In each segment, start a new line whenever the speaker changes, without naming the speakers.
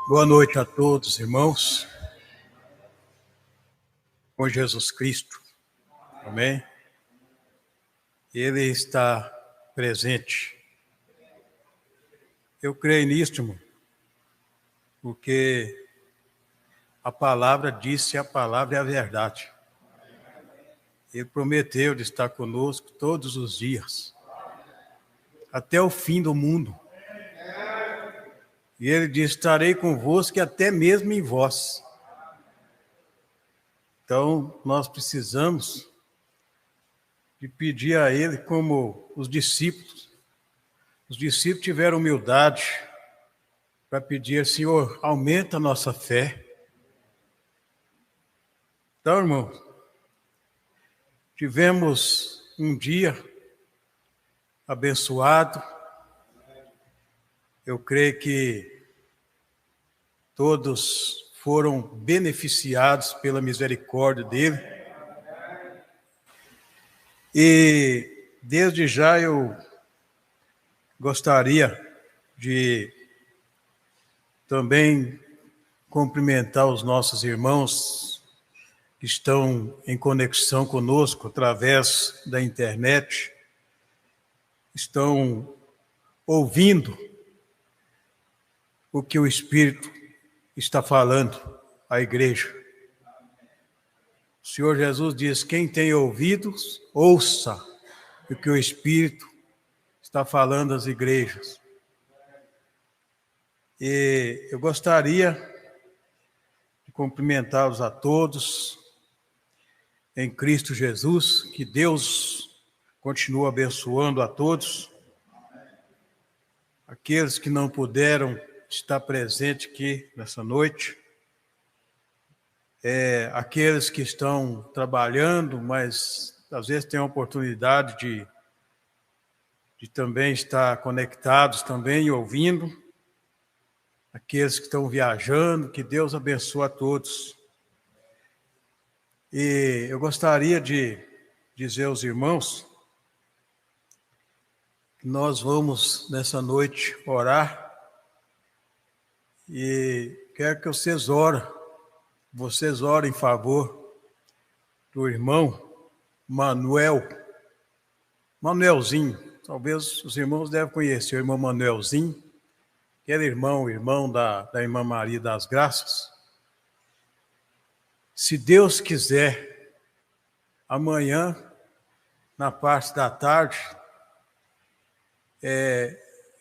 Boa noite a todos, irmãos, com Jesus Cristo, amém? Ele está presente. Eu creio nisto, irmão, porque a palavra disse, a palavra é a verdade. Ele prometeu de estar conosco todos os dias, até o fim do mundo. E ele disse, estarei convosco até mesmo em vós. Então, nós precisamos de pedir a ele como os discípulos. Os discípulos tiveram humildade para pedir, Senhor, aumenta a nossa fé. Então, irmão, tivemos um dia abençoado. Eu creio que todos foram beneficiados pela misericórdia dele. E desde já eu gostaria de também cumprimentar os nossos irmãos que estão em conexão conosco através da internet, estão ouvindo o que o Espírito está falando à igreja. O Senhor Jesus diz, quem tem ouvidos, ouça o que o Espírito está falando às igrejas. E eu gostaria de cumprimentá-los a todos em Cristo Jesus, que Deus continue abençoando a todos. Aqueles que não puderam estar presentes aqui nessa noite, aqueles que estão trabalhando, mas às vezes têm a oportunidade de também estar conectados também e ouvindo, aqueles que estão viajando, que Deus abençoe a todos. E eu gostaria de dizer aos irmãos que nós vamos nessa noite orar e quero que vocês orem em favor do irmão Manuelzinho. Talvez os irmãos devem conhecer o irmão Manuelzinho, que era irmão da irmã Maria das Graças. Se Deus quiser, amanhã, na parte da tarde,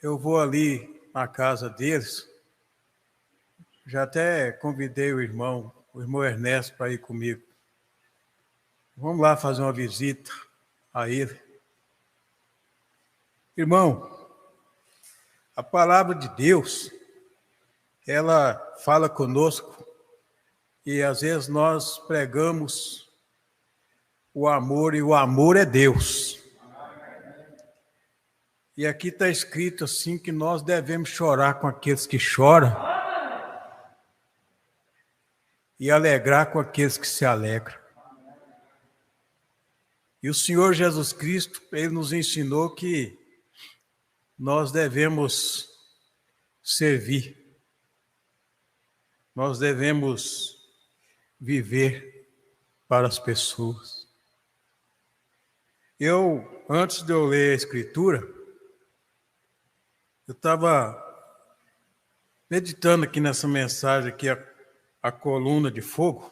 eu vou ali na casa deles. Já até convidei o irmão Ernesto para ir comigo. Vamos lá fazer uma visita a ele. Irmão, a palavra de Deus, ela fala conosco e às vezes nós pregamos o amor e o amor é Deus. E aqui está escrito assim que nós devemos chorar com aqueles que choram e alegrar com aqueles que se alegram. E o Senhor Jesus Cristo, Ele nos ensinou que nós devemos servir. Nós devemos viver para as pessoas. Antes de eu ler a Escritura, eu estava meditando aqui nessa mensagem, aqui a coluna de fogo,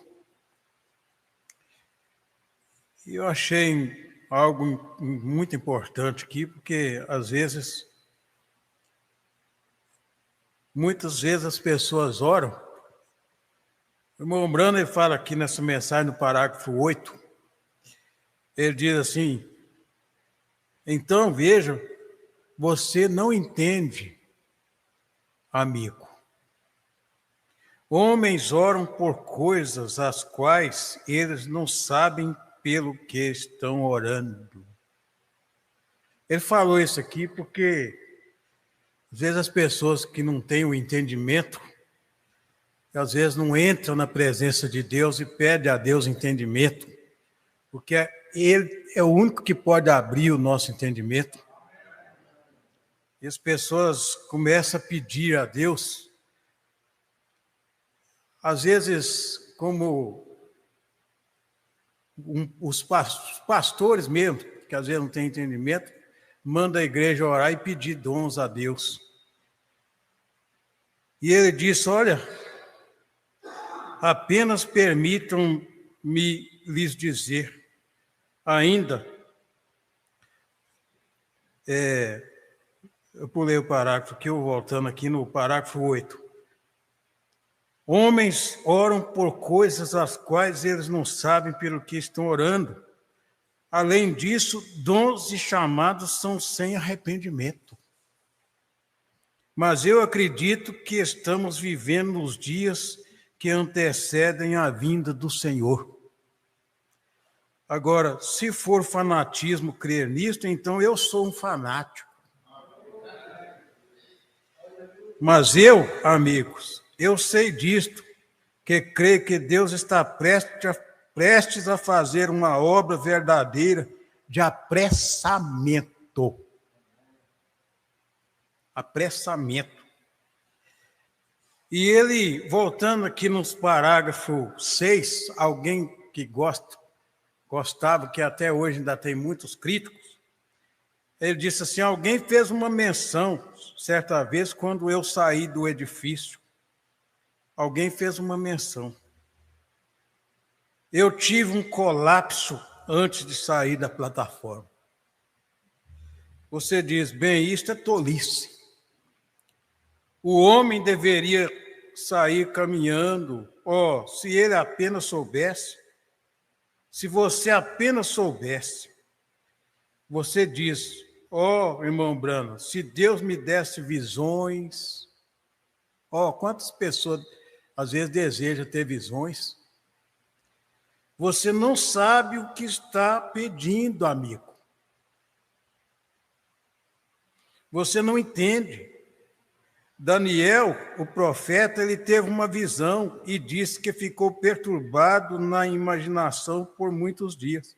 e eu achei algo muito importante aqui, porque muitas vezes as pessoas oram. O irmão Brando, ele fala aqui nessa mensagem, no parágrafo 8, ele diz assim, então veja, você não entende, amigo. Homens oram por coisas as quais eles não sabem pelo que estão orando. Ele falou isso aqui porque, às vezes, as pessoas que não têm o entendimento, às vezes não entram na presença de Deus e pedem a Deus entendimento, porque Ele é o único que pode abrir o nosso entendimento. E as pessoas começam a pedir a Deus às vezes, como os pastores mesmo, que às vezes não têm entendimento, manda a igreja orar e pedir dons a Deus. E ele disse, olha, apenas permitam-me lhes dizer, ainda, eu pulei o parágrafo aqui, eu voltando aqui no parágrafo 8. Homens oram por coisas as quais eles não sabem pelo que estão orando. Além disso, dons e chamados são sem arrependimento. Mas eu acredito que estamos vivendo nos dias que antecedem a vinda do Senhor. Agora, se for fanatismo crer nisto, então eu sou um fanático. Mas eu, amigos, eu sei disto, que creio que Deus está prestes a fazer uma obra verdadeira de apressamento. Apressamento. E ele, voltando aqui nos parágrafo 6, alguém que gostava, que até hoje ainda tem muitos críticos, ele disse assim, alguém fez uma menção, certa vez, quando eu saí do edifício, alguém fez uma menção. Eu tive um colapso antes de sair da plataforma. Você diz, bem, isto é tolice. O homem deveria sair caminhando, se ele apenas soubesse, se você apenas soubesse, você diz, irmão Brano, se Deus me desse visões, quantas pessoas às vezes desejam ter visões? Você não sabe o que está pedindo, amigo. Você não entende. Daniel, o profeta, ele teve uma visão e disse que ficou perturbado na imaginação por muitos dias.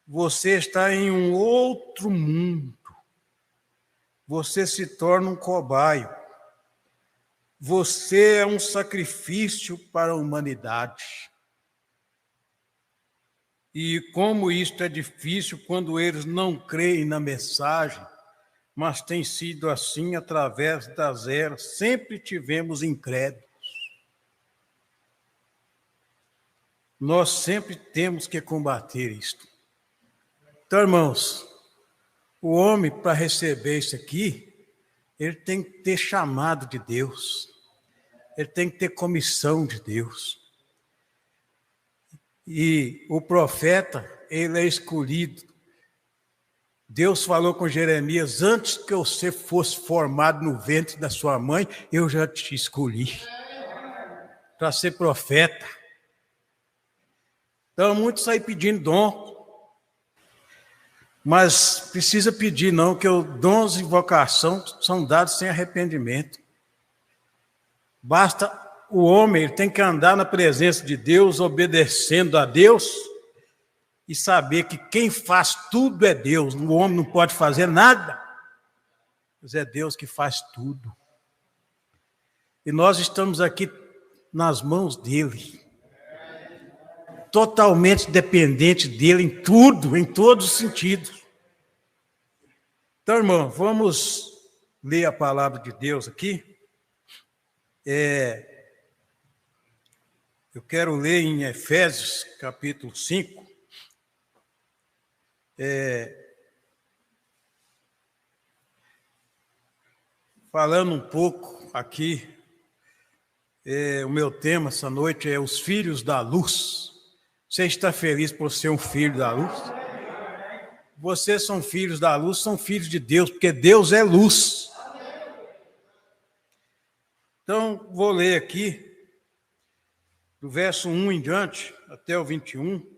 Você está em um outro mundo. Você se torna um cobaio. Você é um sacrifício para a humanidade. E como isto é difícil quando eles não creem na mensagem, mas tem sido assim através das eras, sempre tivemos incrédulos. Nós sempre temos que combater isto. Então, irmãos, o homem, para receber isso aqui, ele tem que ter chamado de Deus, ele tem que ter comissão de Deus. E o profeta, ele é escolhido. Deus falou com Jeremias, antes que você fosse formado no ventre da sua mãe, eu já te escolhi para ser profeta. Então, muitos saem pedindo dom, mas precisa pedir não, que os dons e vocação são dados sem arrependimento. Basta o homem, ele tem que andar na presença de Deus, obedecendo a Deus, e saber que quem faz tudo é Deus. O homem não pode fazer nada, mas é Deus que faz tudo. E nós estamos aqui nas mãos dele, totalmente dependente dele em tudo, em todos os sentidos. Então, irmão, vamos ler a palavra de Deus aqui. Eu quero ler em Efésios, capítulo 5. Falando um pouco aqui, o meu tema essa noite é os filhos da luz. Você está feliz por ser um filho da luz? Vocês são filhos da luz, são filhos de Deus, porque Deus é luz. Então, vou ler aqui, do verso 1 em diante, até o 21.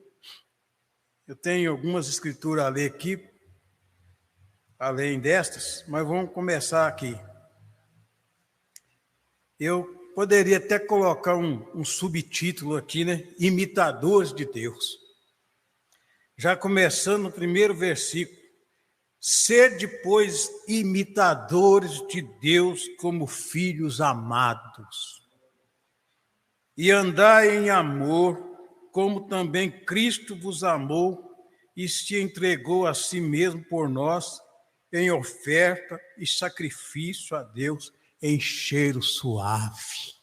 Eu tenho algumas escrituras a ler aqui, além destas, mas vamos começar aqui. Eu poderia até colocar um subtítulo aqui, né? Imitadores de Deus. Já começando no primeiro versículo. Sede, pois, imitadores de Deus como filhos amados. e andai em amor, como também Cristo vos amou e se entregou a si mesmo por nós, em oferta e sacrifício a Deus, em cheiro suave.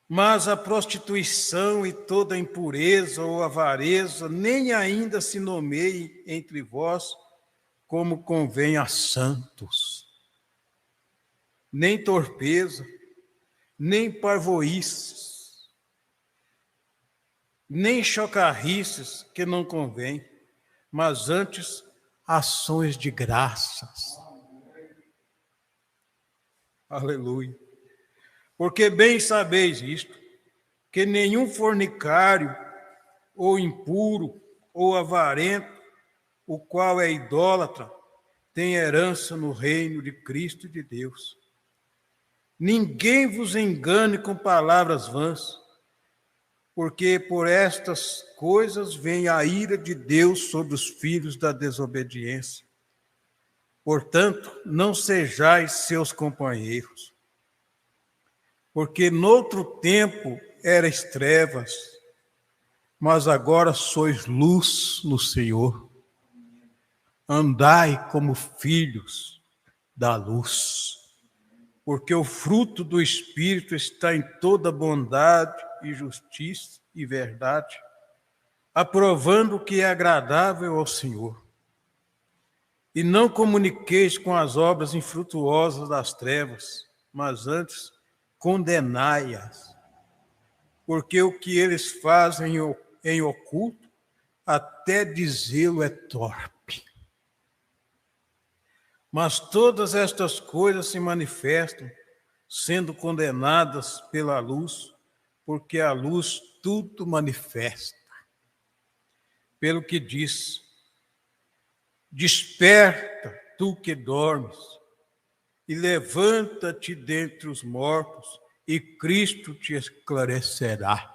Mas a prostituição e toda impureza ou avareza nem ainda se nomeie entre vós, como convém a santos. Nem torpeza, nem parvoíces, nem chocarrices, que não convém, mas antes ações de graças. Aleluia. Porque bem sabeis isto, que nenhum fornicário, ou impuro, ou avarento, o qual é idólatra, tem herança no reino de Cristo e de Deus. Ninguém vos engane com palavras vãs, porque por estas coisas vem a ira de Deus sobre os filhos da desobediência. Portanto, não sejais seus companheiros, porque noutro tempo erais trevas, mas agora sois luz no Senhor. Andai como filhos da luz, porque o fruto do Espírito está em toda bondade e justiça e verdade, aprovando o que é agradável ao Senhor. E não comuniqueis com as obras infrutuosas das trevas, mas antes condenai-as, porque o que eles fazem em oculto, até dizê-lo é torpe. Mas todas estas coisas se manifestam, sendo condenadas pela luz, porque a luz tudo manifesta. Pelo que diz: desperta, tu que dormes, e levanta-te dentre os mortos, e Cristo te esclarecerá.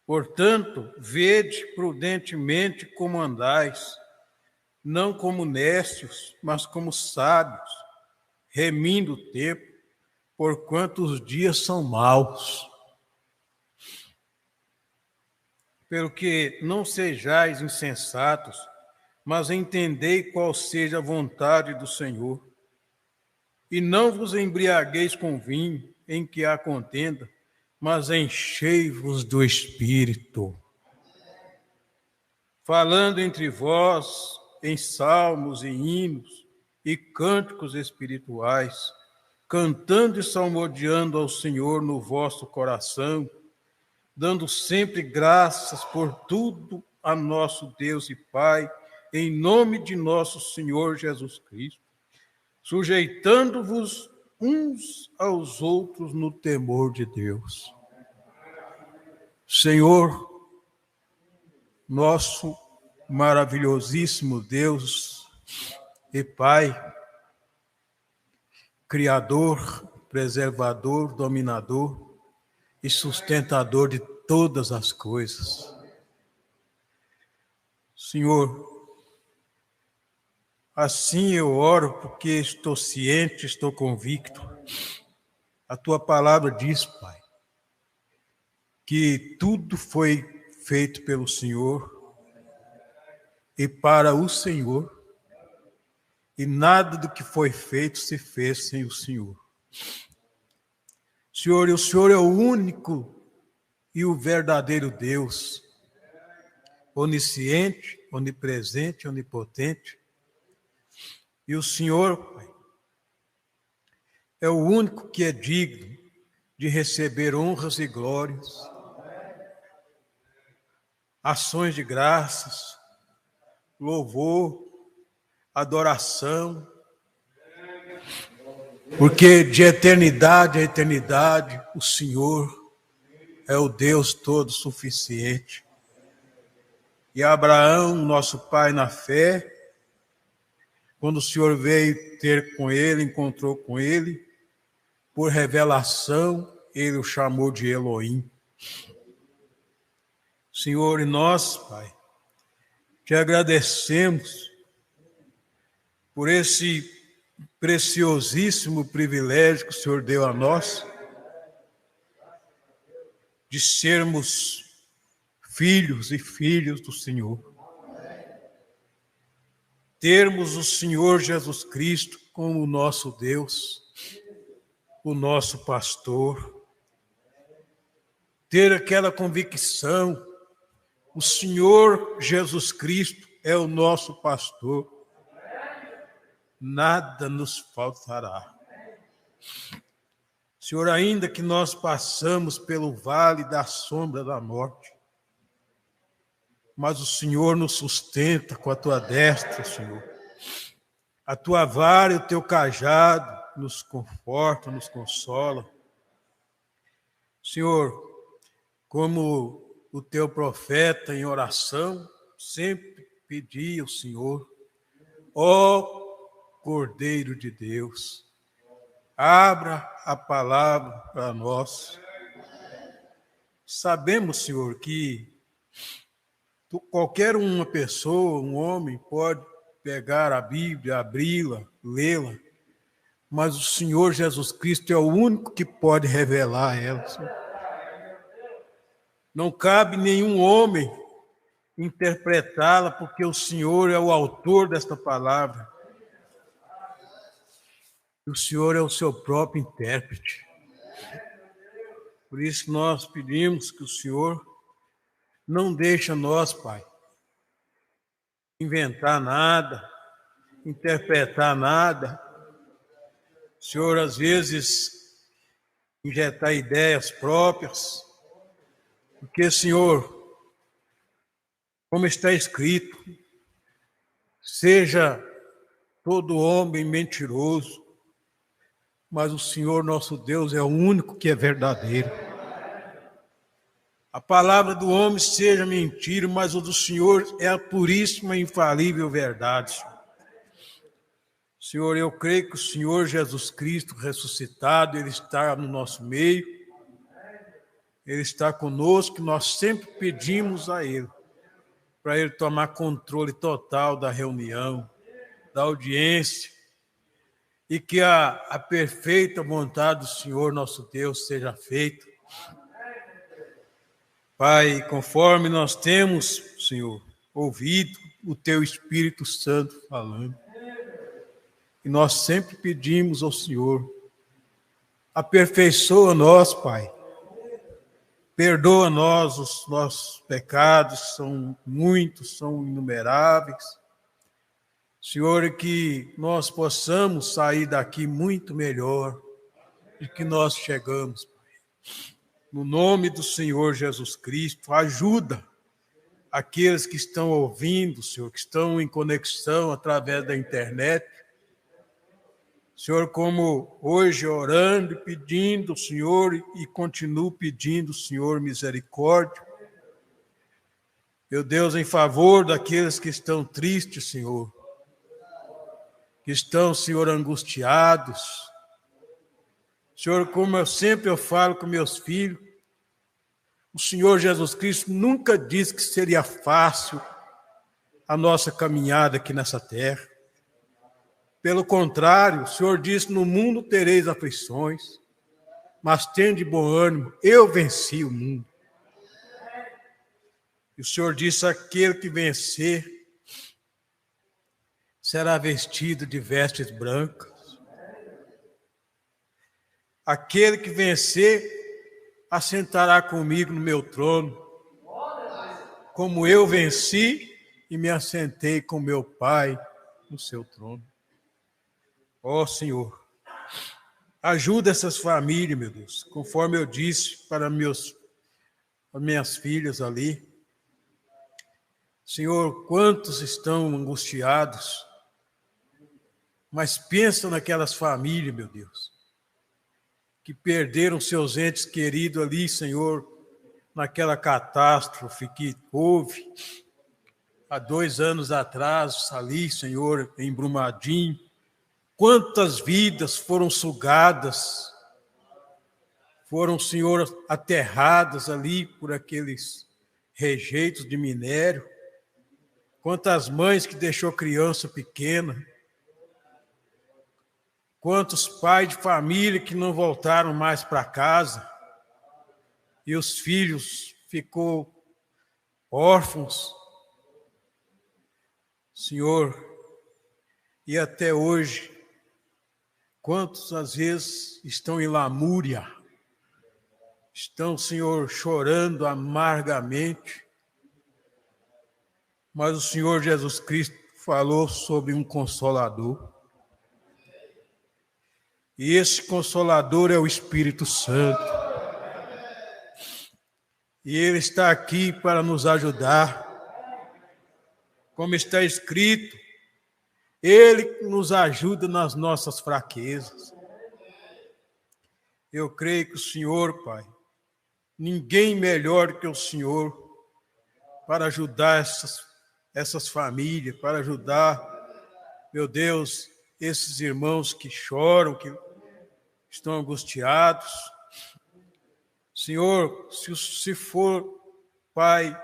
Portanto, vede prudentemente como andais, não como necios, mas como sábios, remindo o tempo, porquanto os dias são maus. Pelo que não sejais insensatos, mas entendei qual seja a vontade do Senhor. E não vos embriagueis com vinho, em que há contenda, mas enchei-vos do Espírito, falando entre vós em salmos e hinos e cânticos espirituais, cantando e salmodiando ao Senhor no vosso coração, dando sempre graças por tudo a nosso Deus e Pai, em nome de nosso Senhor Jesus Cristo, sujeitando-vos uns aos outros no temor de Deus. Senhor, nosso maravilhosíssimo Deus e Pai, Criador, preservador, dominador e sustentador de todas as coisas. Senhor, assim eu oro porque estou ciente, estou convicto. A tua palavra diz, Pai, que tudo foi feito pelo Senhor e para o Senhor, e nada do que foi feito se fez sem o Senhor. Senhor, e o Senhor é o único e o verdadeiro Deus, onisciente, onipresente, onipotente. E o Senhor, Pai, é o único que é digno de receber honras e glórias, ações de graças, louvor, adoração, porque de eternidade a eternidade o Senhor é o Deus todo suficiente. E Abraão, nosso pai na fé, quando o Senhor veio ter com ele, encontrou com ele, por revelação, ele o chamou de Elohim. Senhor, e nós, Pai, te agradecemos por esse preciosíssimo privilégio que o Senhor deu a nós de sermos filhos e filhas do Senhor. Termos o Senhor Jesus Cristo como o nosso Deus, o nosso pastor. Ter aquela convicção, o Senhor Jesus Cristo é o nosso pastor. Nada nos faltará. Senhor, ainda que nós passamos pelo vale da sombra da morte, mas o Senhor nos sustenta com a tua destra, Senhor. A tua vara e o teu cajado nos conforta, nos consola. Senhor, como o teu profeta em oração sempre pedia ao Senhor, ó Cordeiro de Deus, abra a palavra para nós. Sabemos, Senhor, que qualquer uma pessoa, um homem, pode pegar a Bíblia, abri-la, lê-la, mas o Senhor Jesus Cristo é o único que pode revelar ela, Senhor. Não cabe nenhum homem interpretá-la, porque o Senhor é o autor desta palavra. E o Senhor é o seu próprio intérprete. Por isso nós pedimos que o Senhor não deixe nós, Pai, inventar nada, interpretar nada. O Senhor, às vezes, injetar ideias próprias, porque, Senhor, como está escrito, seja todo homem mentiroso, mas o Senhor nosso Deus é o único que é verdadeiro. A palavra do homem seja mentira, mas o do Senhor é a puríssima e infalível verdade. Senhor, eu creio que o Senhor Jesus Cristo ressuscitado, Ele está no nosso meio, Ele está conosco, nós sempre pedimos a Ele, para Ele tomar controle total da reunião, da audiência, e que a perfeita vontade do Senhor nosso Deus seja feita. Pai, conforme nós temos, Senhor, ouvido o Teu Espírito Santo falando, e nós sempre pedimos ao Senhor, aperfeiçoa-nós, Pai, perdoa-nós os nossos pecados, são muitos, são inumeráveis. Senhor, que nós possamos sair daqui muito melhor do que nós chegamos, Pai. No nome do Senhor Jesus Cristo, ajuda aqueles que estão ouvindo, Senhor, que estão em conexão através da internet. Senhor, como hoje orando e pedindo, Senhor, e continuo pedindo, Senhor, misericórdia. Meu Deus, em favor daqueles que estão tristes, Senhor, que estão, Senhor, angustiados. Senhor, como eu falo com meus filhos, o Senhor Jesus Cristo nunca disse que seria fácil a nossa caminhada aqui nessa terra. Pelo contrário, o Senhor disse, no mundo tereis aflições, mas tende bom ânimo, eu venci o mundo. E o Senhor disse, aquele que vencer será vestido de vestes brancas. Aquele que vencer assentará comigo no meu trono, como eu venci e me assentei com meu Pai no seu trono. Ó Senhor, ajuda essas famílias, meu Deus, conforme eu disse para as minhas filhas ali. Senhor, quantos estão angustiados, mas pensa naquelas famílias, meu Deus, que perderam seus entes queridos ali, Senhor, naquela catástrofe que houve há 2 anos atrás, ali, Senhor, em Brumadinho. Quantas vidas foram sugadas, foram, Senhor, aterradas ali por aqueles rejeitos de minério. Quantas mães que deixou criança pequena. Quantos pais de família que não voltaram mais para casa e os filhos ficou órfãos, Senhor, e até hoje, quantos às vezes estão em lamúria, estão, Senhor, chorando amargamente, mas o Senhor Jesus Cristo falou sobre um Consolador. E esse Consolador é o Espírito Santo. E Ele está aqui para nos ajudar. Como está escrito, Ele nos ajuda nas nossas fraquezas. Eu creio que o Senhor, Pai, ninguém melhor que o Senhor para ajudar essas famílias, para ajudar, meu Deus, esses irmãos que choram, que estão angustiados. Senhor, se for, Pai,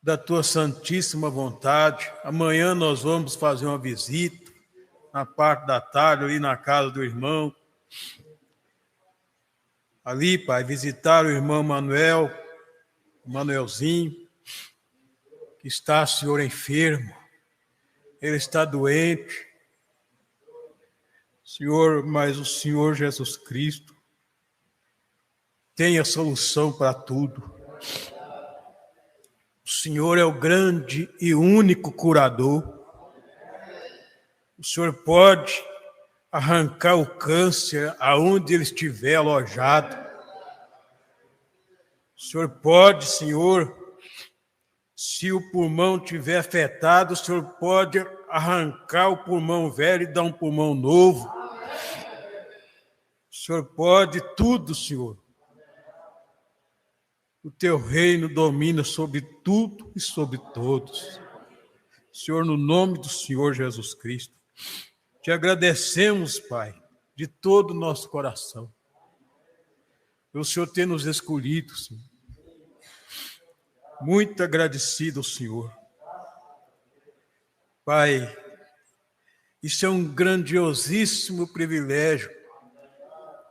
da Tua santíssima vontade, amanhã nós vamos fazer uma visita, na parte da tarde, ali na casa do irmão. Ali, Pai, visitar o irmão Manuelzinho, que está, Senhor, enfermo. Ele está doente. Senhor, mas o Senhor Jesus Cristo tem a solução para tudo. O Senhor é o grande e único curador. O Senhor pode arrancar o câncer aonde ele estiver alojado. O Senhor pode, Senhor, se o pulmão estiver afetado, o Senhor pode arrancar o pulmão velho e dar um pulmão novo. O Senhor pode tudo, Senhor. O Teu reino domina sobre tudo e sobre todos. Senhor, no nome do Senhor Jesus Cristo, Te agradecemos, Pai, de todo o nosso coração, pelo Senhor ter nos escolhido, Senhor. Muito agradecido ao Senhor. Pai, isso é um grandiosíssimo privilégio,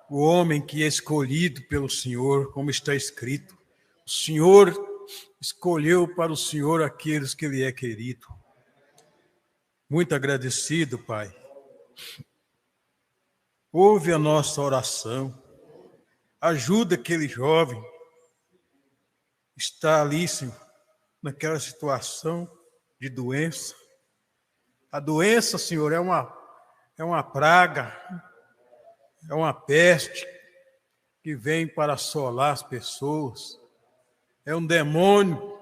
o homem que é escolhido pelo Senhor, como está escrito. O Senhor escolheu para o Senhor aqueles que lhe é querido. Muito agradecido, Pai. Ouve a nossa oração. Ajuda aquele jovem que está ali, Senhor, naquela situação de doença. A doença, Senhor, é uma praga, é uma peste que vem para assolar as pessoas. É um demônio,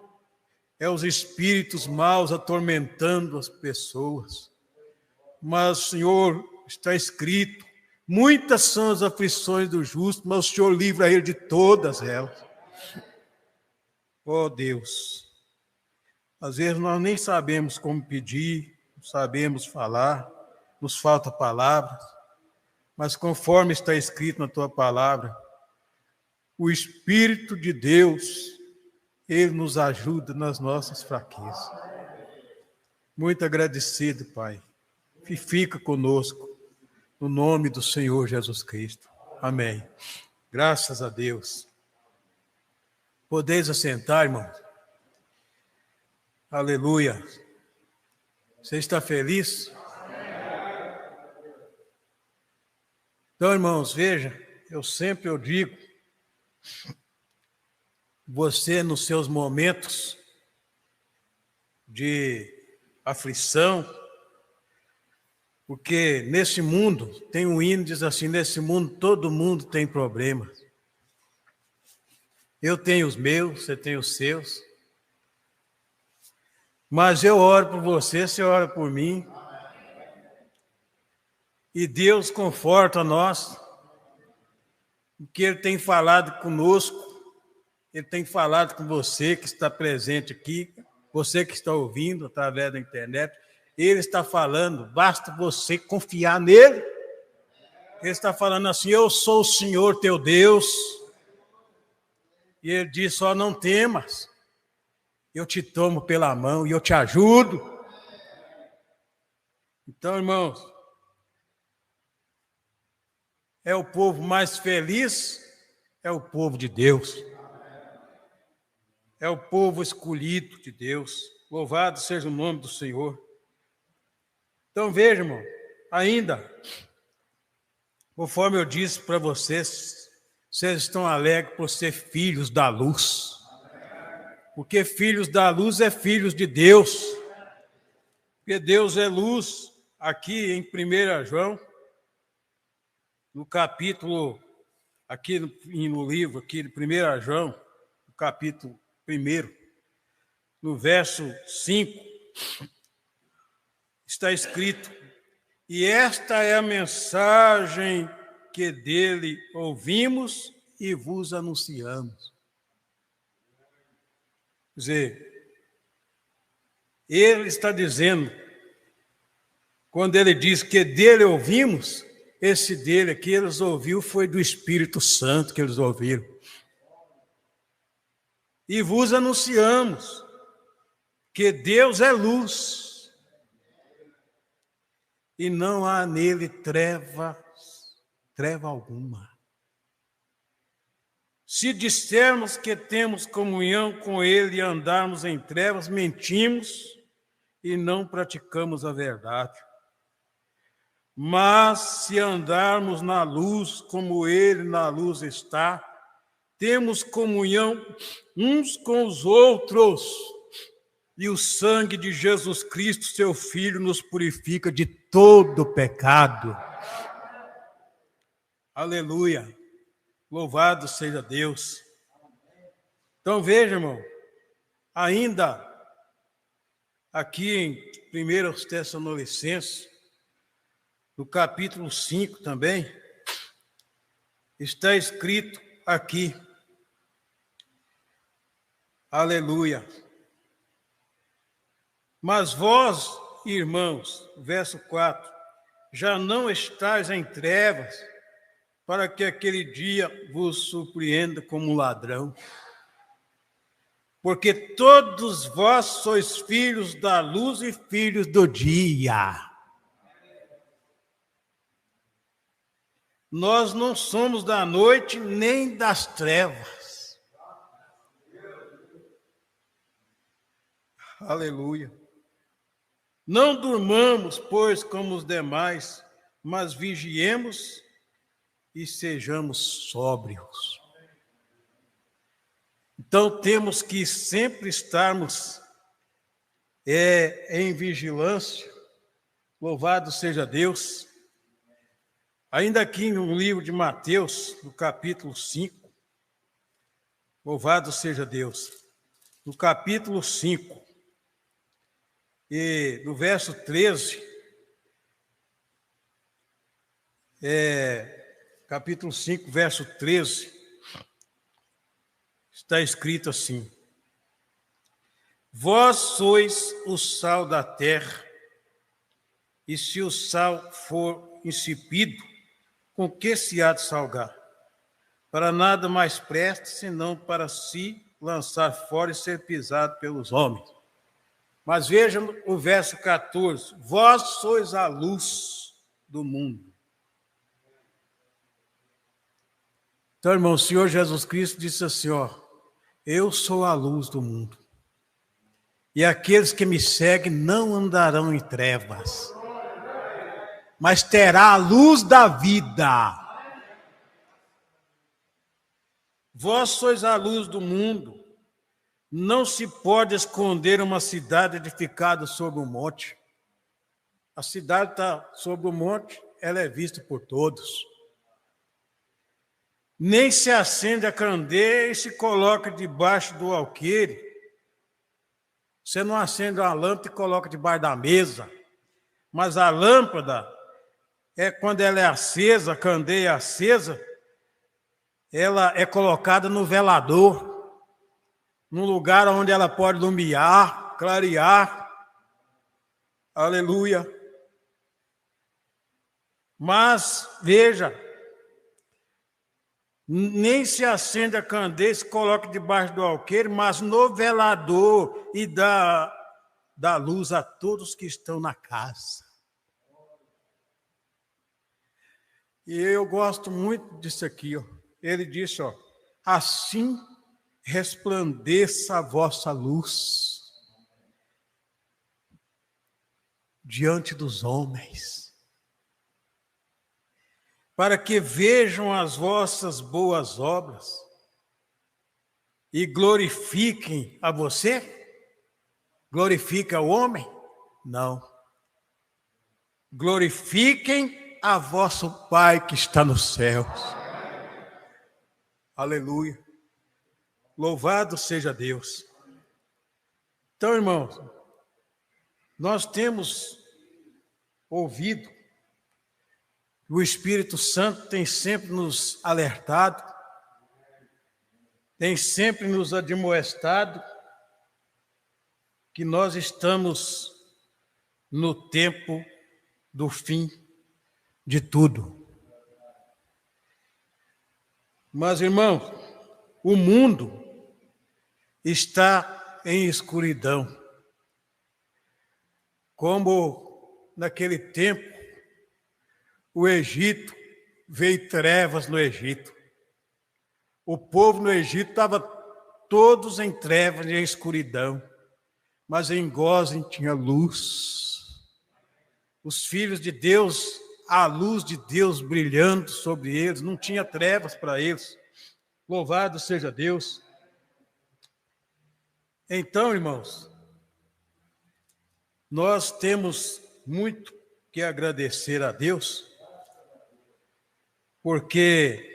é os espíritos maus atormentando as pessoas. Mas, Senhor, está escrito, muitas são as aflições do justo, mas o Senhor livra ele de todas elas. Oh, Deus, às vezes nós nem sabemos como pedir, não sabemos falar, nos falta palavras, mas conforme está escrito na Tua palavra, o Espírito de Deus, Ele nos ajuda nas nossas fraquezas. Muito agradecido, Pai. E fica conosco, no nome do Senhor Jesus Cristo. Amém. Graças a Deus. Podeis assentar, irmão? Aleluia. Você está feliz? Então, irmãos, veja, eu digo, você nos seus momentos de aflição, porque nesse mundo, tem um hino que diz assim, nesse mundo todo mundo tem problemas. Eu tenho os meus, você tem os seus. Mas eu oro por você, você ora por mim. E Deus conforta nós, porque Ele tem falado conosco, Ele tem falado com você que está presente aqui, você que está ouvindo através da internet. Ele está falando, basta você confiar nele. Ele está falando assim, eu sou o Senhor teu Deus. E Ele diz, só não temas, eu te tomo pela mão e eu te ajudo. Então, irmãos, é o povo mais feliz, é o povo de Deus. É o povo escolhido de Deus. Louvado seja o nome do Senhor. Então veja, irmão, ainda, conforme eu disse para vocês, vocês estão alegres por ser filhos da luz. Porque filhos da luz é filhos de Deus. Porque Deus é luz. Aqui em 1 João, no capítulo, aqui no livro, aqui de 1 João, no capítulo 1, no verso 5, está escrito: e esta é a mensagem que dele ouvimos e vos anunciamos. Quer dizer, ele está dizendo, quando ele diz que dele ouvimos, esse dele aqui eles ouviram foi do Espírito Santo que eles ouviram. E vos anunciamos que Deus é luz e não há nele treva alguma. Se dissermos que temos comunhão com ele e andarmos em trevas, mentimos e não praticamos a verdade. Mas se andarmos na luz, como ele na luz está, temos comunhão uns com os outros, e o sangue de Jesus Cristo, seu Filho, nos purifica de todo pecado. Aleluia! Louvado seja Deus. Então veja, irmão, ainda aqui em 1 Tessalonicenses, no capítulo 5 também, está escrito aqui, aleluia. Mas vós, irmãos, verso 4, já não estáis em trevas, para que aquele dia vos surpreenda como um ladrão. Porque todos vós sois filhos da luz e filhos do dia. Nós não somos da noite nem das trevas. Aleluia. Não durmamos, pois, como os demais, mas vigiemos e sejamos sóbrios. Então temos que sempre estarmos em vigilância. Louvado seja Deus. Ainda aqui no livro de Mateus, no capítulo 5, louvado seja Deus, no capítulo 5, e no verso 13, capítulo 5, verso 13, está escrito assim: vós sois o sal da terra, e se o sal for insípido, com que se há de salgar? Para nada mais presta, senão para se lançar fora e ser pisado pelos homens. Mas vejam o verso 14: vós sois a luz do mundo. Então, irmão, o Senhor Jesus Cristo disse assim, eu sou a luz do mundo. E aqueles que me seguem não andarão em trevas, mas terá a luz da vida. Vós sois a luz do mundo. Não se pode esconder uma cidade edificada sobre um monte. A cidade está sobre o monte, ela é vista por todos. Nem se acende a candeia e se coloca debaixo do alqueire. Você não acende uma lâmpada e coloca debaixo da mesa. Mas a lâmpada, quando ela é acesa, a candeia acesa, ela é colocada no velador, num lugar onde ela pode iluminar, clarear. Aleluia. Mas, veja, nem se acende a candeia e se coloca debaixo do alqueire, mas no velador, e dá luz a todos que estão na casa. E eu gosto muito disso aqui, ó. Ele disse, ó, assim resplandeça a vossa luz diante dos homens, para que vejam as vossas boas obras e glorifiquem a você? Glorifica o homem? Não. Glorifiquem a vosso Pai que está nos céus. Aleluia. Louvado seja Deus. Então, irmãos, nós temos ouvido, o Espírito Santo tem sempre nos alertado, tem sempre nos admoestado que nós estamos no tempo do fim de tudo. Mas, irmãos, o mundo está em escuridão. Como naquele tempo, o Egito, veio trevas no Egito. O povo no Egito estava todos em trevas e em escuridão, mas em Gósen tinha luz. Os filhos de Deus, a luz de Deus brilhando sobre eles, não tinha trevas para eles. Louvado seja Deus. Então, irmãos, nós temos muito que agradecer a Deus, porque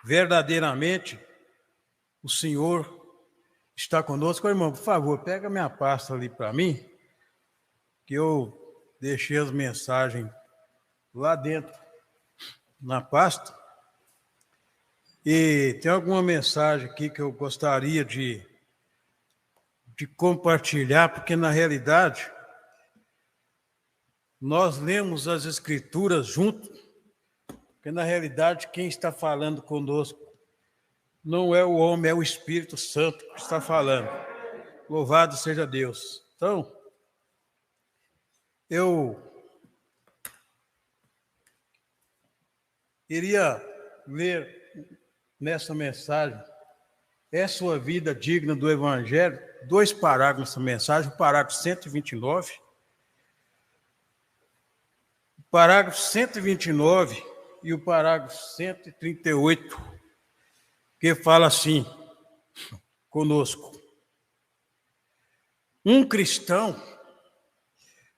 verdadeiramente o Senhor está conosco. Irmão, por favor, pega minha pasta ali para mim, que eu deixei as mensagens lá dentro, na pasta. E tem alguma mensagem aqui que eu gostaria de compartilhar, porque na realidade nós lemos as Escrituras juntos, porque na realidade quem está falando conosco não é o homem, é o Espírito Santo que está falando. Louvado seja Deus. Então, eu iria ler nessa mensagem, é sua vida digna do Evangelho, 2 parágrafos nessa mensagem, o parágrafo 129, o parágrafo 129 e o parágrafo 138, que fala assim, conosco: um cristão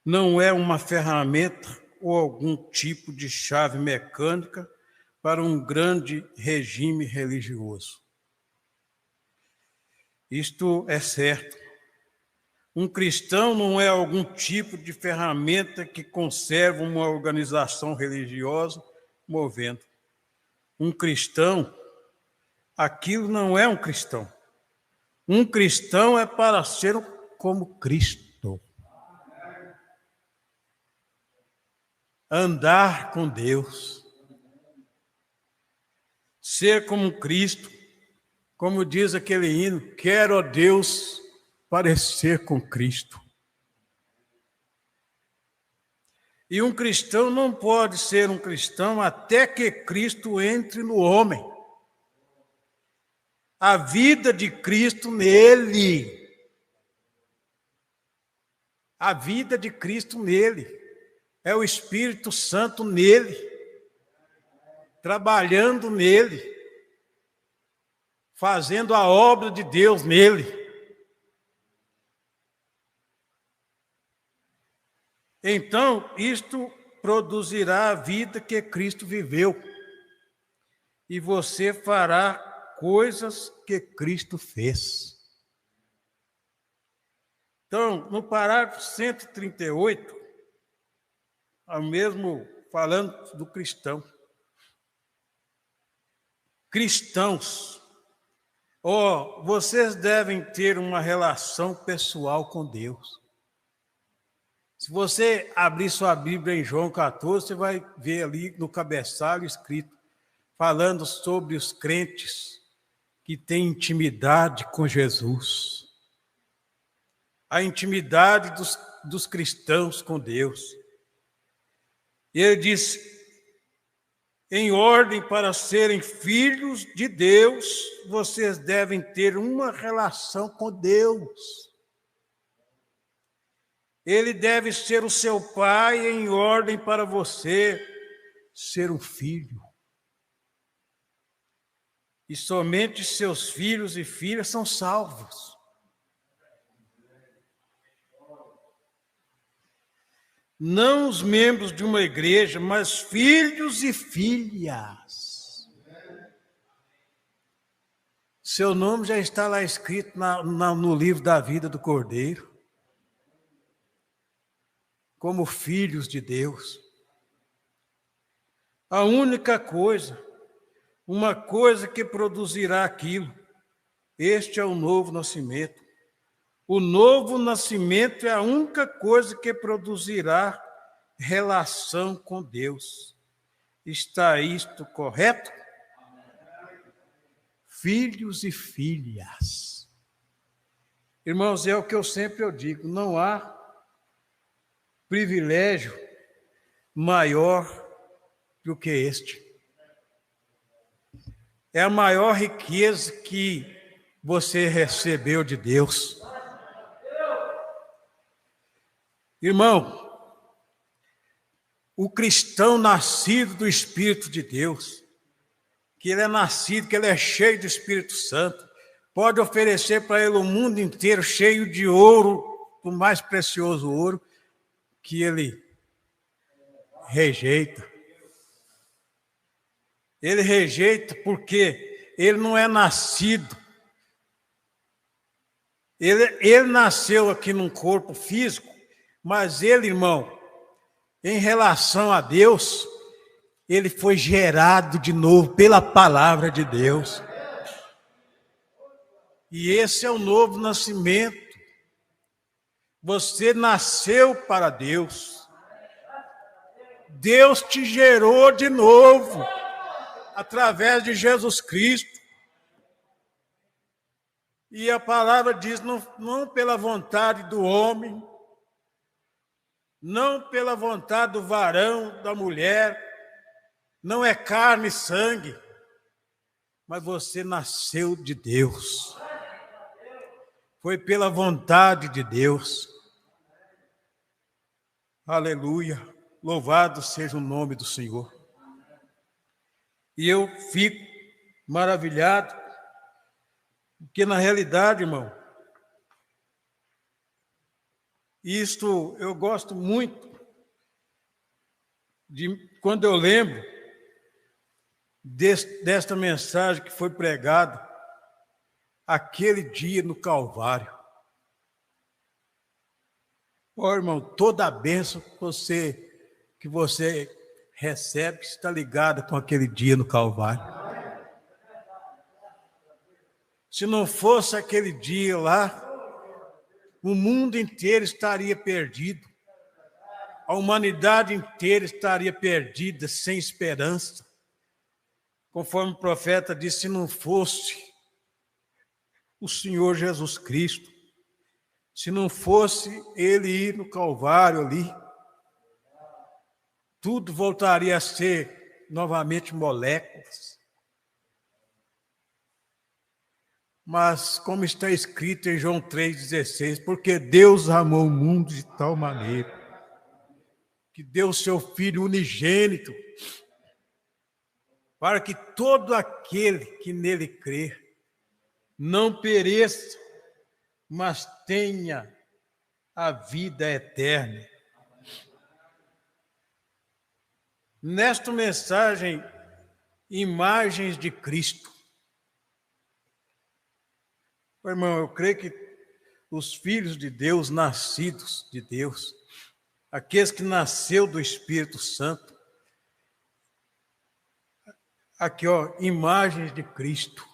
não é uma ferramenta ou algum tipo de chave mecânica para um grande regime religioso. Isto é certo. Um cristão não é algum tipo de ferramenta que conserva uma organização religiosa movendo. Um cristão, aquilo não é um cristão. Um cristão é para ser como Cristo. Andar com Deus. Ser como Cristo, como diz aquele hino, quero, ó Deus, parecer com Cristo. E um cristão não pode ser um cristão até que Cristo entre no homem. A vida de Cristo nele. A vida de Cristo nele. É o Espírito Santo nele. Trabalhando nele, fazendo a obra de Deus nele. Então, isto produzirá a vida que Cristo viveu, e você fará coisas que Cristo fez. Então, no parágrafo 138, ao mesmo falando do cristão, cristãos, vocês devem ter uma relação pessoal com Deus. Se você abrir sua Bíblia em João 14, você vai ver ali no cabeçalho escrito, falando sobre os crentes que têm intimidade com Jesus. A intimidade dos cristãos com Deus. E ele diz, Em ordem para serem filhos de Deus, vocês devem ter uma relação com Deus. Ele deve ser o seu pai em ordem para você ser um filho. E somente seus filhos e filhas são salvos. Não os membros de uma igreja, mas filhos e filhas. Seu nome já está lá escrito no livro da vida do Cordeiro, como filhos de Deus. A única coisa, uma coisa que produzirá aquilo, este é o novo nascimento. O novo nascimento é a única coisa que produzirá relação com Deus. Está isto correto? Filhos e filhas. Irmãos, é o que eu sempre digo, não há privilégio maior do que este. É a maior riqueza que você recebeu de Deus. Irmão, o cristão nascido do Espírito de Deus, que ele é nascido, que ele é cheio do Espírito Santo, pode oferecer para ele o mundo inteiro cheio de ouro, o mais precioso ouro, que ele rejeita. Ele rejeita porque ele não é nascido. Ele nasceu aqui num corpo físico, mas ele, irmão, em relação a Deus, ele foi gerado de novo pela palavra de Deus. E esse é o novo nascimento. Você nasceu para Deus. Deus te gerou de novo, através de Jesus Cristo. E a palavra diz, não pela vontade do homem, não pela vontade do varão, da mulher, não é carne e sangue, mas você nasceu de Deus. Foi pela vontade de Deus. Aleluia. Louvado seja o nome do Senhor. E eu fico maravilhado, porque na realidade, irmão, isto eu gosto muito de quando eu lembro desta mensagem que foi pregada aquele dia no Calvário. Ó, irmão, toda a bênção que você recebe está ligada com aquele dia no Calvário. Se não fosse aquele dia lá, o mundo inteiro estaria perdido. A humanidade inteira estaria perdida, sem esperança. Conforme o profeta disse, se não fosse o Senhor Jesus Cristo, se não fosse ele ir no Calvário ali, tudo voltaria a ser novamente moléculas. Mas, como está escrito em João 3,16, porque Deus amou o mundo de tal maneira que deu o seu Filho unigênito, para que todo aquele que nele crer não pereça, mas tenha a vida eterna. Nesta mensagem, imagens de Cristo. Irmão, eu creio que os filhos de Deus, nascidos de Deus, aqueles que nasceu do Espírito Santo, aqui, ó, imagens de Cristo.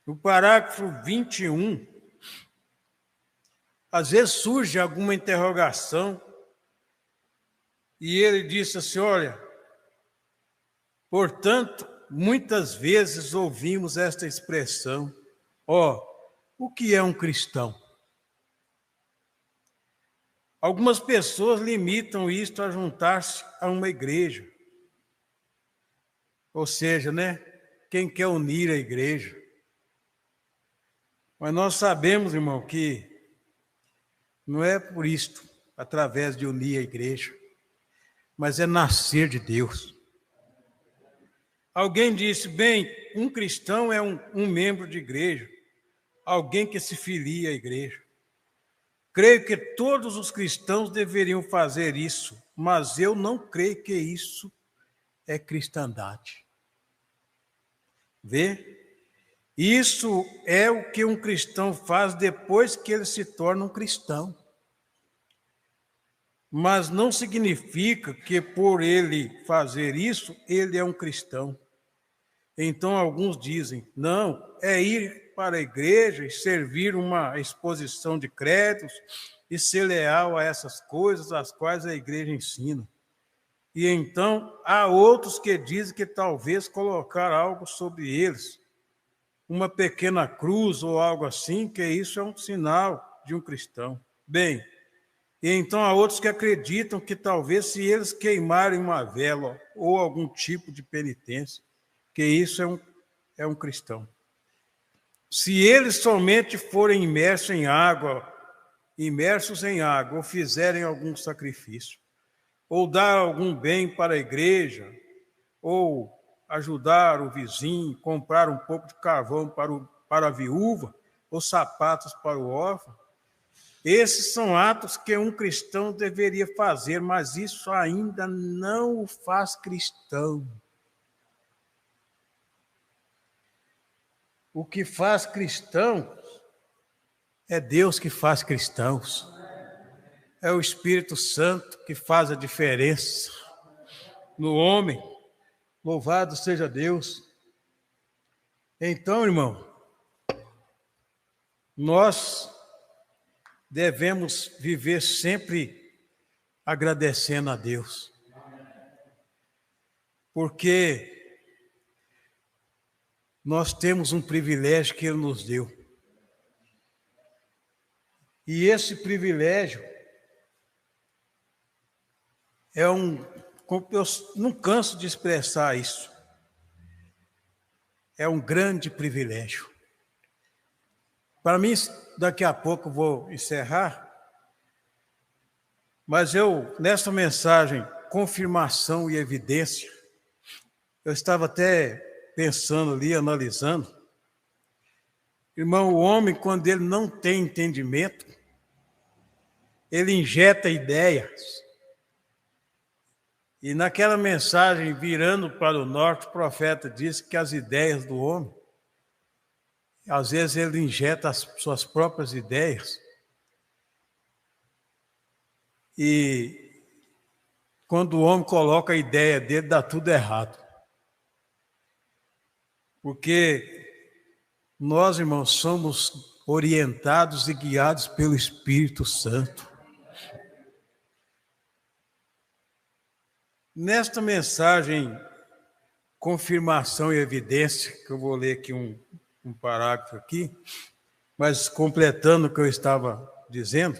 No parágrafo 21, às vezes surge alguma interrogação, e ele disse assim, olha, portanto, muitas vezes ouvimos esta expressão, ó, o que é um cristão? Algumas pessoas limitam isto a juntar-se a uma igreja. Ou seja, né? Quem quer unir a igreja. Mas nós sabemos, irmão, que não é por isto, através de unir a igreja, mas é nascer de Deus. Alguém disse, bem, um cristão é um membro de igreja, alguém que se filia à igreja. Creio que todos os cristãos deveriam fazer isso, mas eu não creio que isso é cristandade. Vê? Isso é o que um cristão faz depois que ele se torna um cristão. Mas não significa que por ele fazer isso, ele é um cristão. Então alguns dizem, não, é ir para a igreja e servir uma exposição de créditos e ser leal a essas coisas às quais a igreja ensina. E então há outros que dizem que talvez colocar algo sobre eles, uma pequena cruz ou algo assim, que isso é um sinal de um cristão. Bem, e então há outros que acreditam que talvez se eles queimarem uma vela ou algum tipo de penitência, que isso é um cristão. Se eles somente forem imersos em água, ou fizerem algum sacrifício, ou dar algum bem para a igreja, ou ajudar o vizinho, comprar um pouco de carvão para a viúva, ou sapatos para o órfão, esses são atos que um cristão deveria fazer, mas isso ainda não o faz cristão. O que faz cristão é Deus que faz cristãos. É o Espírito Santo que faz a diferença no homem. Louvado seja Deus. Então, irmão, nós devemos viver sempre agradecendo a Deus. Porque nós temos um privilégio que Ele nos deu. E esse privilégio eu não canso de expressar isso. É um grande privilégio. Para mim, daqui a pouco eu vou encerrar, mas nessa mensagem, confirmação e evidência, eu estava até pensando ali, analisando. Irmão, o homem, quando ele não tem entendimento, ele injeta ideias. E naquela mensagem, virando para o norte, o profeta disse que as ideias do homem, às vezes ele injeta as suas próprias ideias. E quando o homem coloca a ideia dele, dá tudo errado. Porque nós, irmãos, somos orientados e guiados pelo Espírito Santo. Nesta mensagem, confirmação e evidência, que eu vou ler aqui um parágrafo aqui, mas completando o que eu estava dizendo,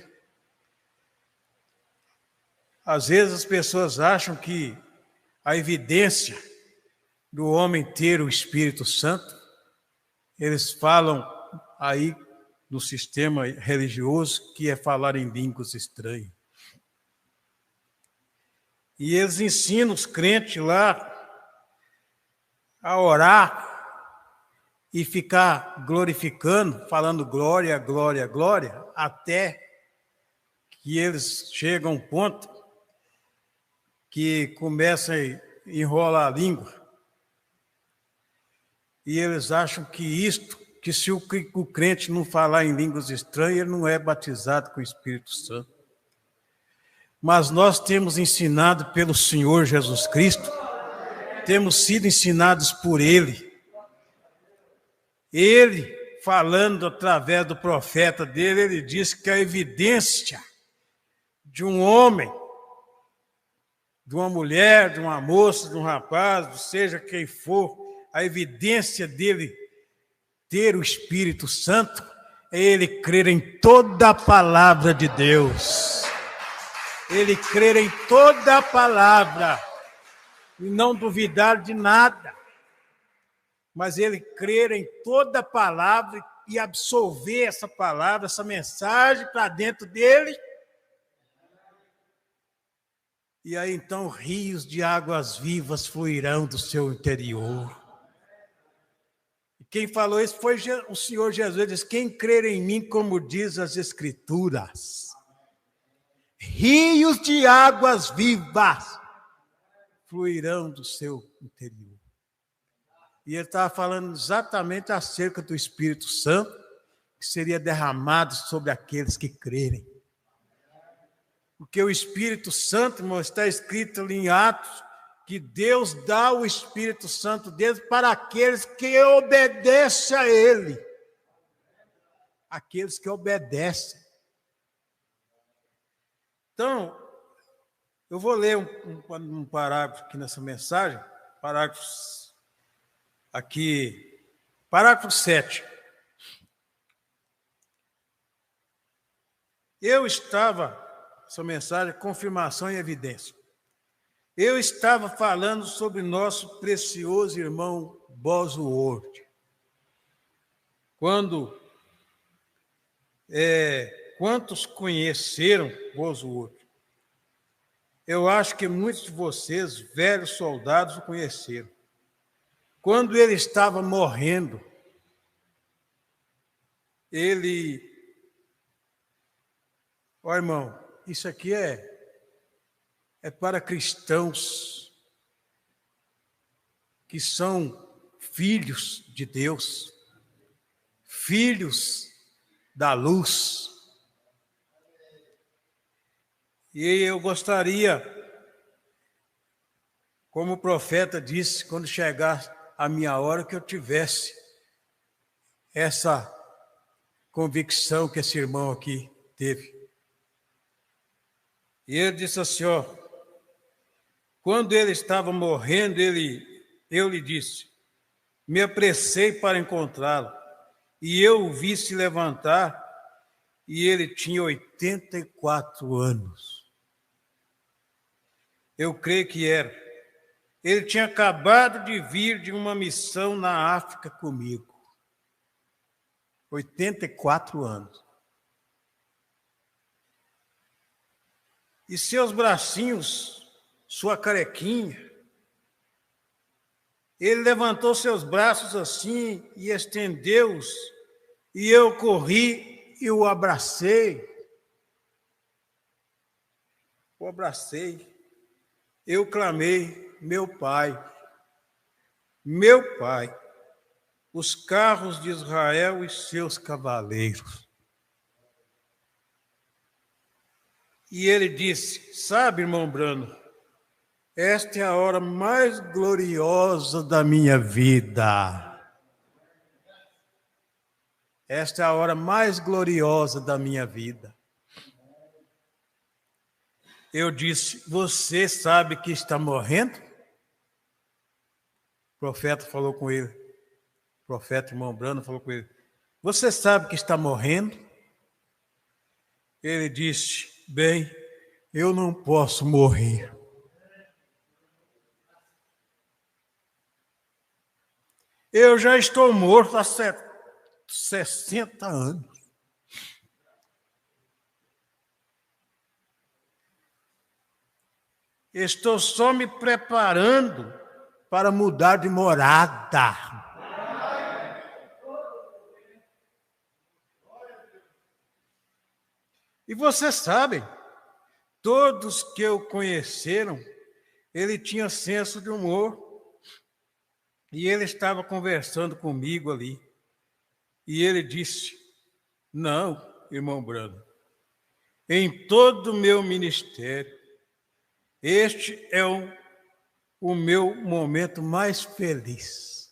às vezes as pessoas acham que a evidência do homem ter o Espírito Santo, eles falam aí no sistema religioso que é falar em línguas estranhas. E eles ensinam os crentes lá a orar e ficar glorificando, falando glória, glória, glória, até que eles chegam a um ponto que começam a enrolar a língua. E eles acham que se o crente não falar em línguas estranhas, ele não é batizado com o Espírito Santo. Mas nós temos ensinado pelo Senhor Jesus Cristo, temos sido ensinados por Ele. Ele, falando através do profeta dele, ele disse que a evidência de um homem, de uma mulher, de uma moça, de um rapaz, seja quem for, a evidência dele ter o Espírito Santo é ele crer em toda a palavra de Deus. ele crer em toda a palavra e não duvidar de nada, mas ele crer em toda a palavra e absorver essa palavra, essa mensagem para dentro dele. E aí então rios de águas vivas fluirão do seu interior. E quem falou isso foi o Senhor Jesus. Ele disse: quem crer em mim, como diz as Escrituras, rios de águas vivas fluirão do seu interior. E ele estava falando exatamente acerca do Espírito Santo, que seria derramado sobre aqueles que crerem. Porque o Espírito Santo, irmão, está escrito ali em Atos, que Deus dá o Espírito Santo dele para aqueles que obedecem a Ele. Aqueles que obedecem. Então, eu vou ler um parágrafo aqui nessa mensagem, parágrafo 7. Essa mensagem, confirmação e evidência. Eu estava falando sobre nosso precioso irmão Bosworth. Quantos conheceram Bosworth? Eu acho que muitos de vocês, velhos soldados, o conheceram. Quando ele estava morrendo, irmão, isso aqui é para cristãos que são filhos de Deus, filhos da luz. E eu gostaria, como o profeta disse, quando chegar a minha hora, que eu tivesse essa convicção que esse irmão aqui teve. E ele disse assim, quando ele estava morrendo, eu lhe disse, me apressei para encontrá-lo, e eu o vi se levantar, e ele tinha 84 anos. Eu creio que era. Ele tinha acabado de vir de uma missão na África comigo. 84 anos. E seus bracinhos, sua carequinha, ele levantou seus braços assim e estendeu-os, e eu corri e o abracei. O abracei. Eu clamei, meu pai, os carros de Israel e seus cavaleiros. E ele disse, sabe, irmão Brano, esta é a hora mais gloriosa da minha vida. Esta é a hora mais gloriosa da minha vida. Eu disse, você sabe que está morrendo? O profeta falou com ele. O profeta, irmão Brano, falou com ele. Você sabe que está morrendo? Ele disse, bem, eu não posso morrer. Eu já estou morto há 60 anos. Estou só me preparando para mudar de morada. E vocês sabem, todos que o conheceram, ele tinha senso de humor. E ele estava conversando comigo ali. E ele disse, não, irmão Brano, em todo o meu ministério, este é o meu momento mais feliz.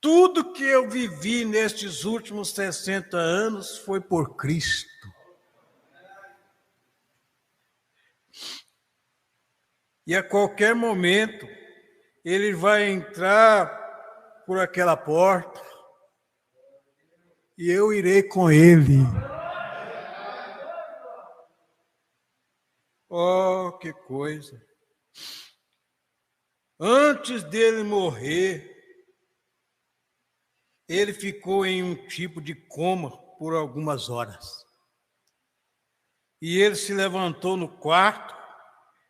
Tudo que eu vivi nestes últimos 60 anos foi por Cristo. E a qualquer momento, ele vai entrar por aquela porta e eu irei com ele. Oh, que coisa! Antes dele morrer, ele ficou em um tipo de coma por algumas horas. E ele se levantou no quarto,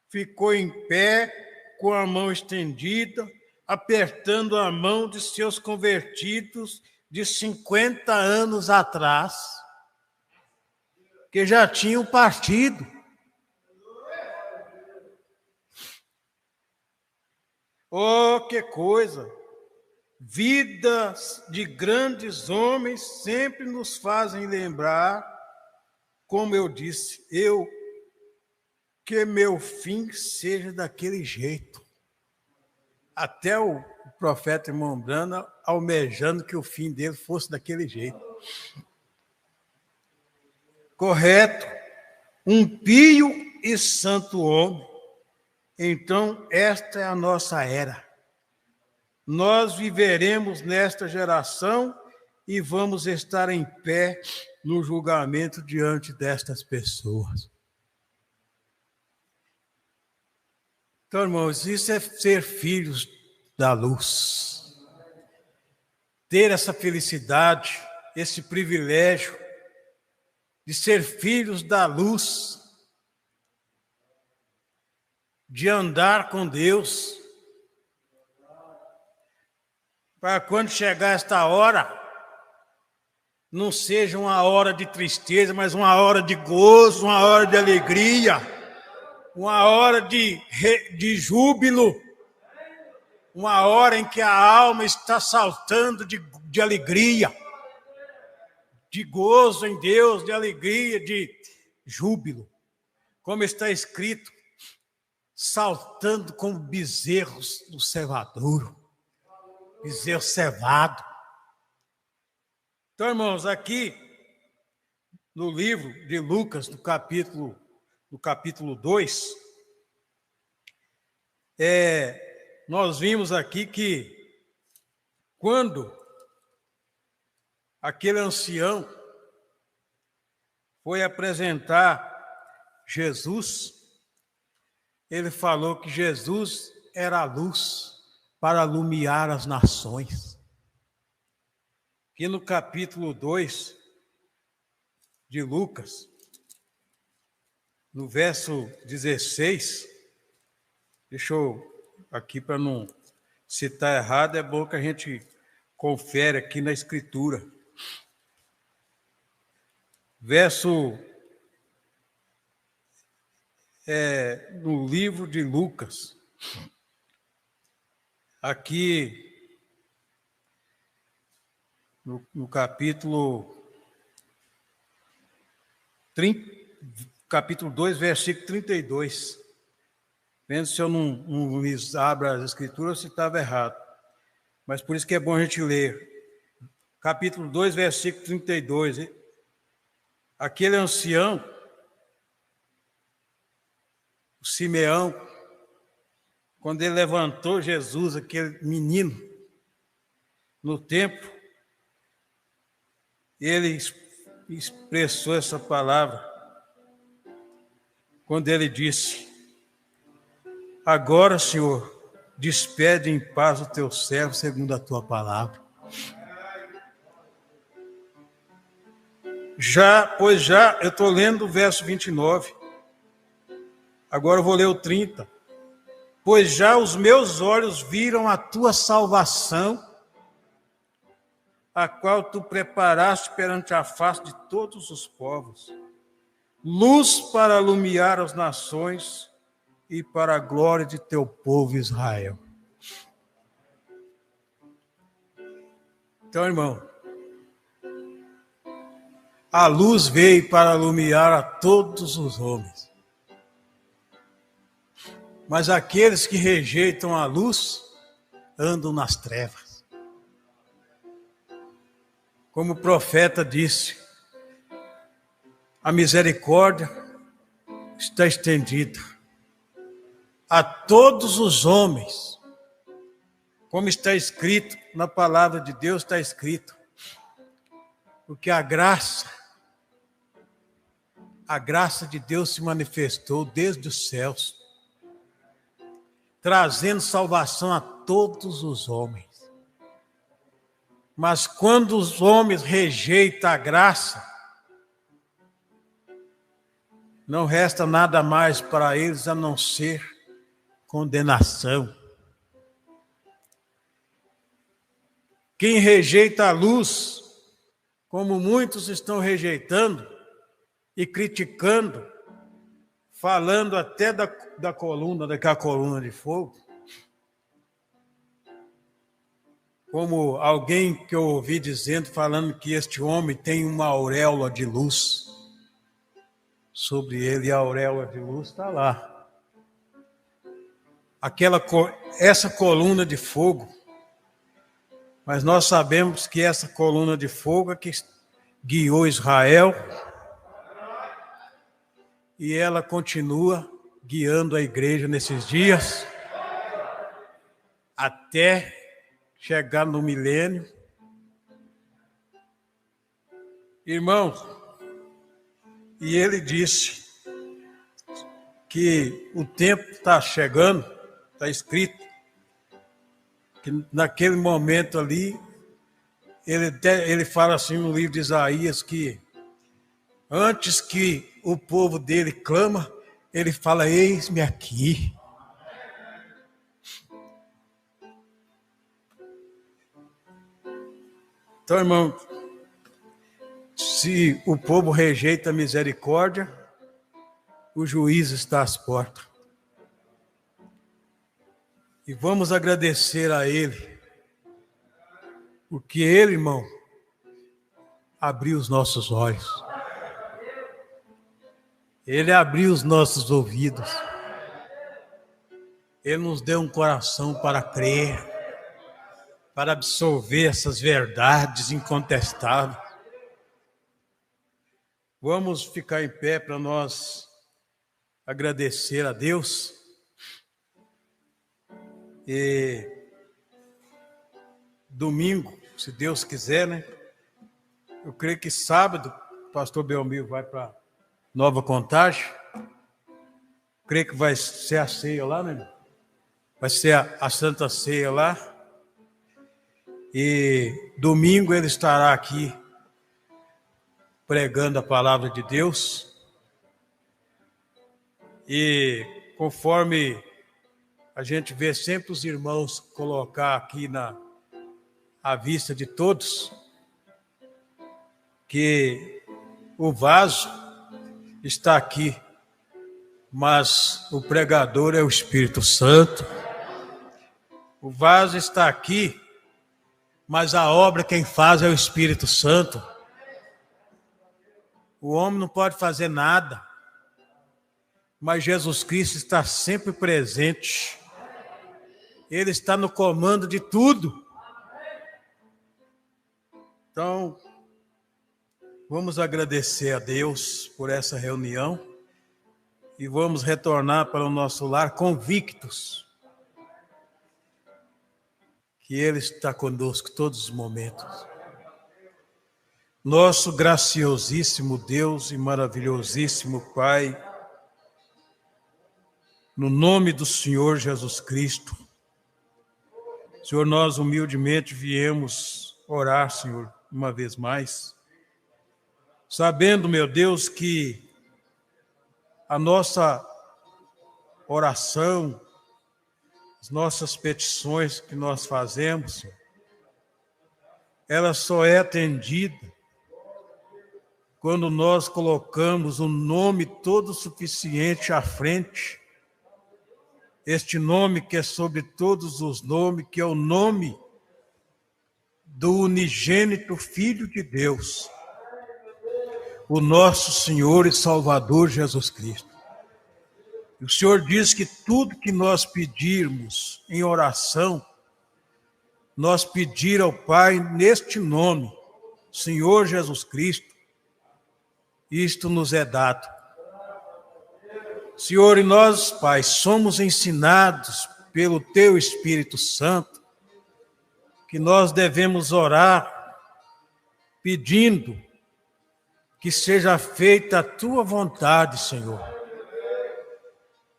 ficou em pé, com a mão estendida, apertando a mão de seus convertidos de 50 anos atrás, que já tinham partido. Oh, que coisa! Vidas de grandes homens sempre nos fazem lembrar, como eu disse, que meu fim seja daquele jeito. Até o profeta irmão Brana almejando que o fim dele fosse daquele jeito. Correto? Um pio e santo homem. Então, esta é a nossa era. Nós viveremos nesta geração e vamos estar em pé no julgamento diante destas pessoas. Então, irmãos, isso é ser filhos da luz. Ter essa felicidade, esse privilégio de ser filhos da luz, de andar com Deus, para quando chegar esta hora, não seja uma hora de tristeza, mas uma hora de gozo, uma hora de alegria, uma hora de júbilo, uma hora em que a alma está saltando de alegria, de gozo em Deus, de alegria, de júbilo, como está escrito, saltando como bezerros do cevadouro, bezerro cevado. Então, irmãos, aqui no livro de Lucas, no capítulo 2, nós vimos aqui que quando aquele ancião foi apresentar Jesus, ele falou que Jesus era a luz para alumiar as nações. Que no capítulo 2 de Lucas, no verso 16, deixa eu aqui para não citar errado, é bom que a gente confere aqui na Escritura. Verso no livro de Lucas, aqui no capítulo 2, versículo 32. Vendo se eu não lhes abro as escrituras, se estava errado. Mas por isso que é bom a gente ler. Capítulo 2, versículo 32. Aquele ancião, o Simeão, quando ele levantou Jesus, aquele menino, no templo, ele expressou essa palavra, quando ele disse: agora, Senhor, despede em paz o teu servo segundo a tua palavra. Eu estou lendo o verso 29. Agora eu vou ler o 30. Pois já os meus olhos viram a tua salvação, a qual tu preparaste perante a face de todos os povos, luz para iluminar as nações e para a glória de teu povo Israel. Então, irmão, a luz veio para iluminar a todos os homens. Mas aqueles que rejeitam a luz andam nas trevas. Como o profeta disse, a misericórdia está estendida a todos os homens. Como está escrito na palavra de Deus, está escrito, porque a graça a graça de Deus se manifestou desde os céus, trazendo salvação a todos os homens. Mas quando os homens rejeitam a graça, não resta nada mais para eles a não ser condenação. Quem rejeita a luz, como muitos estão rejeitando e criticando, falando até daquela coluna de fogo, como alguém que eu ouvi dizendo, falando que este homem tem uma auréola de luz sobre ele, e a auréola de luz está lá. Essa coluna de fogo, mas nós sabemos que essa coluna de fogo é que guiou Israel, e ela continua guiando a igreja nesses dias, até chegar no milênio. Irmãos, e ele disse que o tempo está chegando, está escrito, que naquele momento ali, ele fala assim no livro de Isaías, que antes que o povo dele clama, ele fala, eis-me aqui. Então, irmão, se o povo rejeita a misericórdia, o juízo está às portas. E vamos agradecer a ele, porque ele, irmão, abriu os nossos olhos. Ele abriu os nossos ouvidos. Ele nos deu um coração para crer, para absorver essas verdades incontestáveis. Vamos ficar em pé para nós agradecer a Deus. E domingo, se Deus quiser, né? Eu creio que sábado o pastor Belmiro vai para Nova Contagem. Creio que vai ser a ceia lá, né? Vai ser a Santa Ceia lá. E domingo ele estará aqui pregando a palavra de Deus. E conforme a gente vê sempre os irmãos colocar aqui à vista de todos, que o vaso está aqui, mas o pregador é o Espírito Santo. O vaso está aqui, mas a obra quem faz é o Espírito Santo. O homem não pode fazer nada, mas Jesus Cristo está sempre presente. Ele está no comando de tudo. Então, vamos agradecer a Deus por essa reunião e vamos retornar para o nosso lar convictos que Ele está conosco todos os momentos. Nosso graciosíssimo Deus e maravilhosíssimo Pai, no nome do Senhor Jesus Cristo, Senhor, nós humildemente viemos orar, Senhor, uma vez mais, sabendo, meu Deus, que a nossa oração, as nossas petições que nós fazemos, ela só é atendida quando nós colocamos um nome todo suficiente à frente, este nome que é sobre todos os nomes, que é o nome do unigênito Filho de Deus, o nosso Senhor e Salvador Jesus Cristo. O Senhor diz que tudo que nós pedirmos em oração, nós pedir ao Pai neste nome, Senhor Jesus Cristo, isto nos é dado. Senhor, e nós, Pai, somos ensinados pelo Teu Espírito Santo que nós devemos orar pedindo que seja feita a tua vontade, Senhor.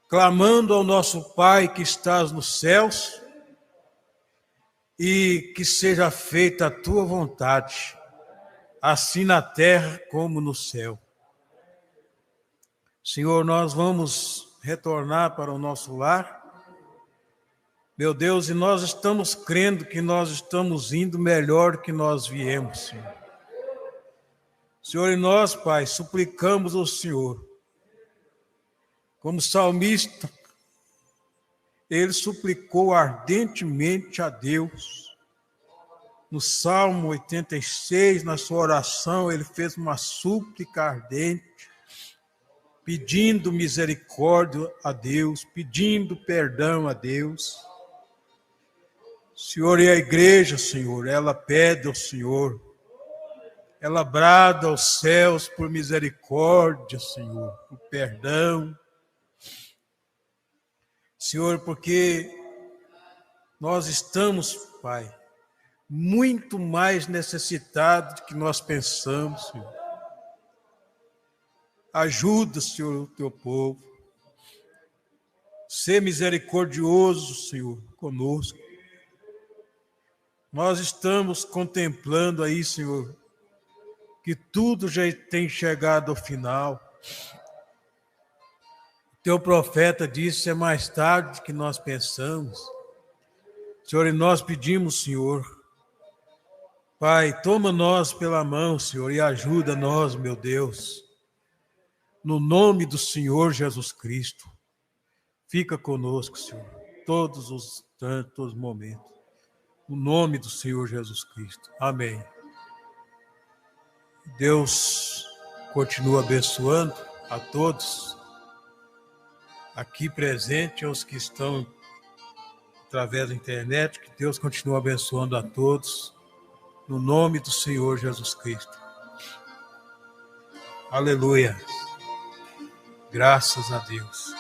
Clamando ao nosso Pai que estás nos céus, e que seja feita a tua vontade, assim na terra como no céu. Senhor, nós vamos retornar para o nosso lar, meu Deus, e nós estamos crendo que nós estamos indo melhor que nós viemos, Senhor. Senhor, e nós, Pai, suplicamos ao Senhor, como salmista, ele suplicou ardentemente a Deus. No Salmo 86, na sua oração, ele fez uma súplica ardente, pedindo misericórdia a Deus, pedindo perdão a Deus. Senhor, e a igreja, Senhor, ela pede ao Senhor, ela brada aos céus por misericórdia, Senhor, por perdão. Senhor, porque nós estamos, Pai, muito mais necessitados do que nós pensamos, Senhor. Ajuda, Senhor, o teu povo. Sê misericordioso, Senhor, conosco. Nós estamos contemplando aí, Senhor, que tudo já tem chegado ao final. Teu profeta disse, é mais tarde do que nós pensamos. Senhor, e nós pedimos, Senhor, Pai, toma nós pela mão, Senhor, e ajuda nós, meu Deus. No nome do Senhor Jesus Cristo, fica conosco, Senhor, todos os momentos. No nome do Senhor Jesus Cristo. Amém. Deus continua abençoando a todos aqui presentes, aos que estão através da internet, que Deus continue abençoando a todos, no nome do Senhor Jesus Cristo. Aleluia. Graças a Deus.